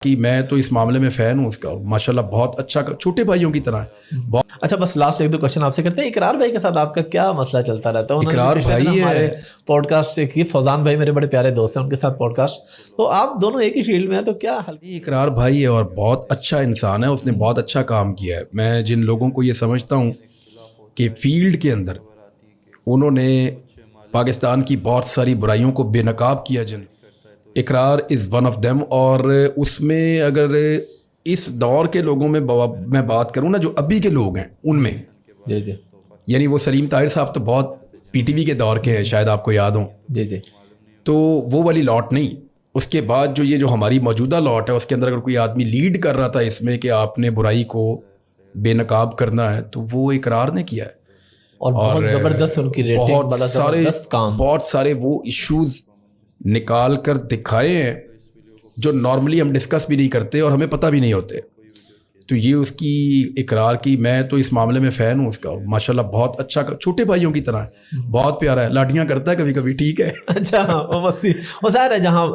کہ میں تو اس معاملے میں فین ہوں اس کا، ماشاءاللہ بہت اچھا، چھوٹے بھائیوں کی طرح ہے۔ اچھا بس لاسٹ ایک دو کوشچن آپ سے کرتے ہیں۔ اقرار بھائی کے ساتھ آپ کا کیا مسئلہ چلتا رہتا ہے؟ اقرار بھائی ہمارے پوڈ کاسٹ سے کی، فوزان بھائی میرے بڑے پیارے دوست ہیں، ان کے ساتھ پوڈ کاسٹ، تو آپ دونوں ایک ہی فیلڈ میں ہیں، تو کیا حل؟ اقرار بھائی ہے اور بہت اچھا انسان ہے، اس نے بہت اچھا کام کیا ہے۔ میں جن لوگوں کو یہ سمجھتا ہوں کہ فیلڈ کے اندر انہوں نے پاکستان کی بہت ساری برائیوں کو بے نقاب کیا، جن اقرار از ون آف دیم۔ اور اس میں اگر اس دور کے لوگوں میں میں بات کروں نا، جو ابھی کے لوگ ہیں ان میں، جی جی یعنی وہ سلیم طاہر صاحب تو بہت پی ٹی وی کے دور کے ہیں، شاید آپ کو یاد ہوں، جی جی تو وہ والی لاٹ نہیں۔ اس کے بعد جو ہماری موجودہ لاٹ ہے، اس کے اندر اگر کوئی آدمی لیڈ کر رہا تھا اس میں کہ آپ نے برائی کو بے نقاب کرنا ہے، تو وہ اقرار نے کیا ہے۔ اور بہت زبردست ان کی ریٹنگ، بڑا زبردست کام، بہت سارے وہ ایشوز نکال کر دکھائے ہیں جو نارملی ہم ڈسکس بھی نہیں کرتے اور ہمیں پتہ بھی نہیں ہوتے۔ تو یہ اس کی اقرار کی، میں تو اس معاملے میں فین ہوں اس کا، ماشاءاللہ بہت اچھا، چھوٹے بھائیوں کی طرح ہے، بہت پیارا ہے، لاٹیاں کرتا ہے کبھی کبھی، ٹھیک ہے۔ اچھا وہ مستی، وہ ظاہر ہے جہاں